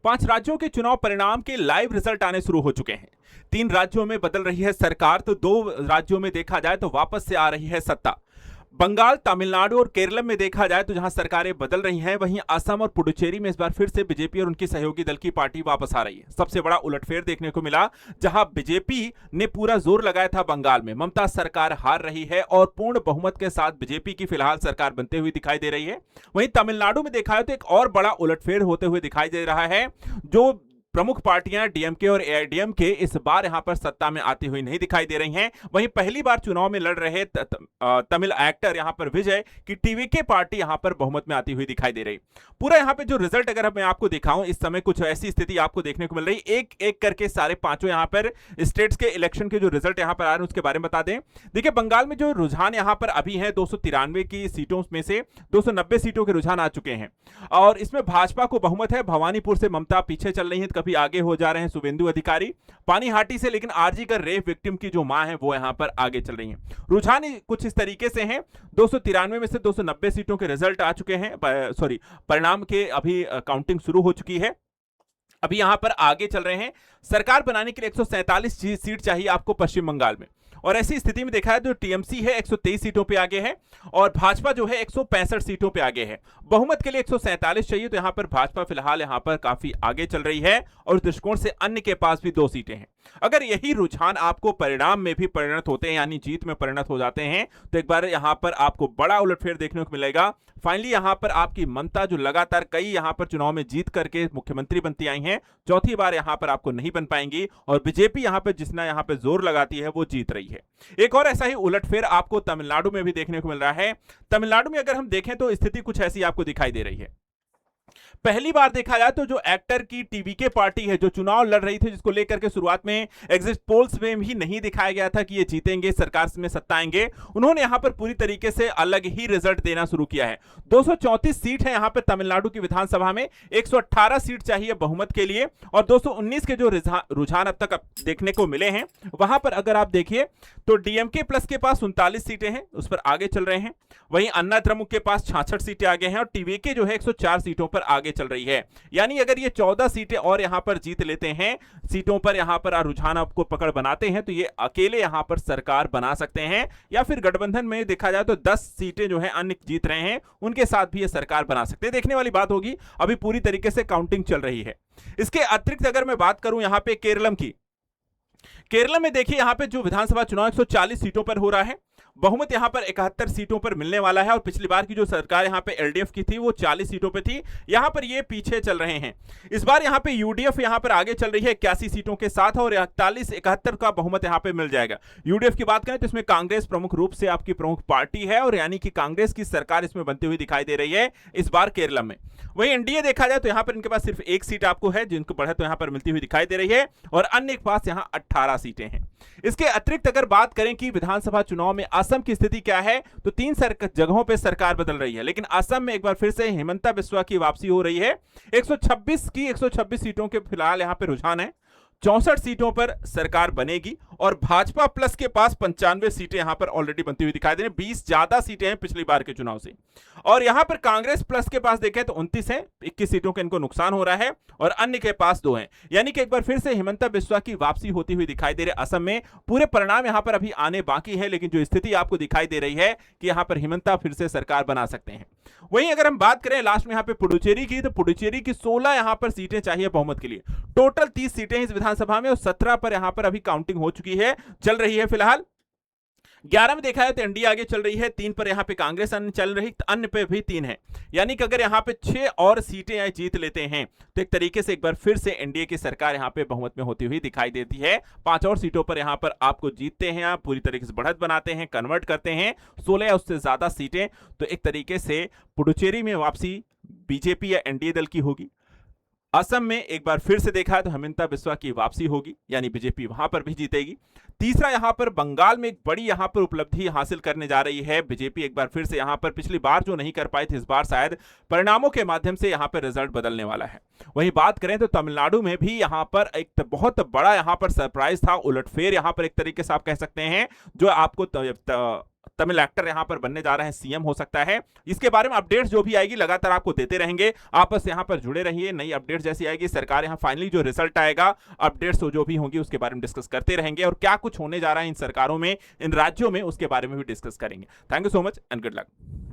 5 राज्यों के चुनाव परिणाम के लाइव रिजल्ट आने शुरू हो चुके हैं। 3 राज्यों में बदल रही है सरकार, तो 2 राज्यों में देखा जाए तो वापस से आ रही है सत्ता। बंगाल, तमिलनाडु और केरल में देखा जाए तो जहां सरकारें बदल रही हैं, वहीं असम और पुडुचेरी में इस बार फिर से बीजेपी और उनकी सहयोगी दल की पार्टी वापस आ रही है। सबसे बड़ा उलटफेर देखने को मिला, जहां बीजेपी ने पूरा जोर लगाया था बंगाल में। ममता सरकार हार रही है और पूर्ण बहुमत के साथ बीजेपी की फिलहाल सरकार बनते हुए दिखाई दे रही है। वहीं तमिलनाडु में देखा है तो एक और बड़ा उलटफेर होते हुए दिखाई दे रहा है। जो प्रमुख पार्टियां डीएमके और एआईडीएमके इस बार यहां पर सत्ता में आती हुई नहीं दिखाई दे रही हैं। वहीं पहली बार चुनाव में लड़ रहे तमिल एक्टर यहां पर विजय की टीवीके पार्टी यहां पर बहुमत में आती हुई दिखाई दे रही। पूरा यहां पे जो रिजल्ट अगर मैं आपको दिखाऊं, इस समय कुछ ऐसी स्थिति आपको देखने को मिल रही। एक एक करके सारे पांचों यहां पर स्टेट्स के इलेक्शन के जो रिजल्ट यहां पर आ रहे हैं उसके बारे में बता दें। देखिए, बंगाल में जो रुझान यहां पर अभी है, 293 की सीटों में से 290 सीटों के रुझान आ चुके हैं और इसमें भाजपा को बहुमत है। भवानीपुर से ममता पीछे चल रही है, कभी आगे हो जा रहे हैं शुभेंदु अधिकारी। पानीहाटी से लेकिन आरजी का रेप विक्टिम की जो मां है वो यहां पर आगे चल रही हैं। रुझान कुछ इस तरीके से हैं। 293 में से 290 सीटों के रिजल्ट आ चुके हैं, सॉरी परिणाम के अभी काउंटिंग शुरू हो चुकी है। अभी यहां पर आगे चल रहे हैं। सरकार बनाने के लिए 147 सीट चाहिए आपको पश्चिम बंगाल में, और ऐसी स्थिति में देखा है तो टीएमसी है 123 सीटों पे आगे है और भाजपा जो है 165 सीटों पे आगे है। बहुमत के लिए 147 चाहिए, तो यहां पर भाजपा फिलहाल यहां पर काफी आगे चल रही है और उस दृष्टिकोण से अन्य के पास भी 2 सीटें हैं। अगर यही रुझान आपको परिणाम में भी परिणत होते हैं, यानी जीत में परिणत हो जाते हैं, तो एक बार यहां पर आपको बड़ा उलटफेर देखने को मिलेगा। फाइनली यहां पर आपकी ममता जो लगातार कई यहां पर चुनाव में जीत करके मुख्यमंत्री बनती आई हैं, चौथी बार यहां पर आपको नहीं बन पाएंगी और बीजेपी यहां पर जितना यहां पर जोर लगाती है वो जीत रही है। एक और ऐसा ही उलटफेर आपको तमिलनाडु में भी देखने को मिल रहा है। तमिलनाडु में अगर हम देखें तो स्थिति कुछ ऐसी आपको दिखाई दे रही है। पहली बार देखा जाए तो जो एक्टर की टीवीके पार्टी है, जो चुनाव लड़ रही थी, जिसको लेकर के शुरुआत में एग्जिट पोल्स में भी नहीं दिखाया गया था कि ये जीतेंगे, सरकार में सत्ता आएंगे, उन्होंने यहां पर पूरी तरीके से अलग ही रिजल्ट देना शुरू किया है। 234 सीट है यहां पर तमिलनाडु की विधानसभा में, 118 सीट चाहिए बहुमत के लिए और 219 के जो रुझान अब तक देखने को मिले हैं, वहां पर अगर आप देखिए तो डीएमके प्लस के पास 39 सीटें हैं, उस पर आगे चल रहे हैं। वहीं अन्ना द्रमुक के पास 66 सीटें आगे हैं और टीवीके जो है 104 सीटों पर आगे चल रही है। यानी अगर ये 14 सीटें और यहां पर जीत लेते हैं, सीटों पर यहां पर रुझान आपको पकड़ बनाते हैं, तो ये अकेले यहां पर सरकार बना सकते हैं, या फिर गठबंधन में देखा जाए तो 10 सीटें जो है अन्य जीत रहे हैं, उनके साथ भी ये सरकार बना सकते हैं। देखने वाली बात होगी, अभी पूरी तरीके से काउंटिंग चल रही है। इसके अतिरिक्त अगर मैं बात करूं यहां पे केरलम की, केरल में देखिए यहां पे जो विधानसभा चुनाव 140 सीटों पर हो रहा है, बहुमत यहां पर 71 सीटों पर मिलने वाला है और पिछली बार की जो सरकार यहां पे एलडीएफ की थी वो 40 सीटों पे थी, यहां पर ये पीछे चल रहे हैं। इस बार यहां पे यूडीएफ यहां पर आगे चल रही है 81 सीटों के साथ और 41-71 का बहुमत यहां पे मिल जाएगा। यूडीएफ की बात करें तो इसमें कांग्रेस प्रमुख रूप से आपकी प्रमुख पार्टी है और यानी कि कांग्रेस की सरकार इसमें बनती हुई दिखाई दे रही है इस बार केरल में। वहीं एनडीए देखा जाए तो यहां पर इनके पास सिर्फ 1 सीट आपको है, जिनको बढ़त तो यहां पर मिलती हुई दिखाई दे रही है और अन्य के पास यहां 18 सीटें हैं। इसके अतिरिक्त अगर बात करें कि विधानसभा चुनाव में असम की स्थिति क्या है, तो 3 जगहों पे सरकार बदल रही है, लेकिन असम में एक बार फिर से हिमंता बिस्वा की वापसी हो रही है। 126 सीटों के फिलहाल यहां पे रुझान है। 64 सीटों पर सरकार बनेगी और भाजपा प्लस के पास 95 सीटें यहां पर ऑलरेडी बनती हुई दिखाई दे रही हैं। 20 ज्यादा सीटें हैं पिछली बार के चुनाव से। और यहां पर कांग्रेस प्लस के पास देखें तो 29 हैं, 21 सीटों के इनको नुकसान हो रहा है और अन्य के पास 2 हैं। यानी कि एक बार फिर से हिमंता बिस्वा की वापसी होती हुई दिखाई दे रही है असम में। पूरे परिणाम यहां पर अभी आने बाकी है, लेकिन जो स्थिति आपको दिखाई दे रही है कि यहां पर हिमंता फिर से सरकार बना सकते हैं। वहीं अगर हम बात करें लास्ट में यहां पे पुडुचेरी की, तो पुडुचेरी की 16 यहां पर सीटें चाहिए बहुमत के लिए। टोटल 30 सीटें इस विधानसभा में और 17 पर यहां पर अभी काउंटिंग हो चुकी है, चल रही है फिलहाल। 11 में देखा है तो एनडीए आगे चल रही है, 3 पर यहां पे कांग्रेस अन्य चल रही, अन्य पे भी 3 है। यानी कि अगर यहां पे 6 और सीटें जीत लेते हैं तो एक तरीके से एक बार फिर से एनडीए की सरकार यहां पे बहुमत में होती हुई दिखाई देती है। 5 और सीटों पर यहां पर आपको जीतते हैं, आप पूरी तरीके से बढ़त बनाते हैं, कन्वर्ट करते हैं 16 या उससे ज्यादा सीटें, तो एक तरीके से पुडुचेरी में वापसी बीजेपी या एनडीए दल की होगी। असम में एक बार फिर से देखा है तो हिमंता बिस्वा की वापसी होगी, यानी बीजेपी वहां पर भी जीतेगी। तीसरा यहां पर बंगाल में एक बड़ी यहां पर उपलब्धि हासिल करने जा रही है बीजेपी। एक बार फिर से यहां पर पिछली बार जो नहीं कर पाई थी, इस बार शायद परिणामों के माध्यम से यहां पर रिजल्ट बदलने वाला है। वहीं बात करें तो तमिलनाडु में भी यहां पर एक बहुत बड़ा यहां पर सरप्राइज था, उलटफेर यहां पर एक तरीके से आप कह सकते हैं, जो आपको तमिल एक्टर यहां पर बनने जा रहे हैं, सीएम हो सकता है। इसके बारे में अपडेट्स जो भी आएगी लगातार आपको देते रहेंगे। आप बस यहां पर जुड़े रहिए, नई अपडेट्स जैसी आएगी, सरकार यहां फाइनली जो रिजल्ट आएगा, अपडेट्स जो भी होंगी उसके बारे में डिस्कस करते रहेंगे, और क्या कुछ होने जा रहा है इन सरकारों में, इन राज्यों में, उसके बारे में भी डिस्कस करेंगे। Thank you so much and good luck.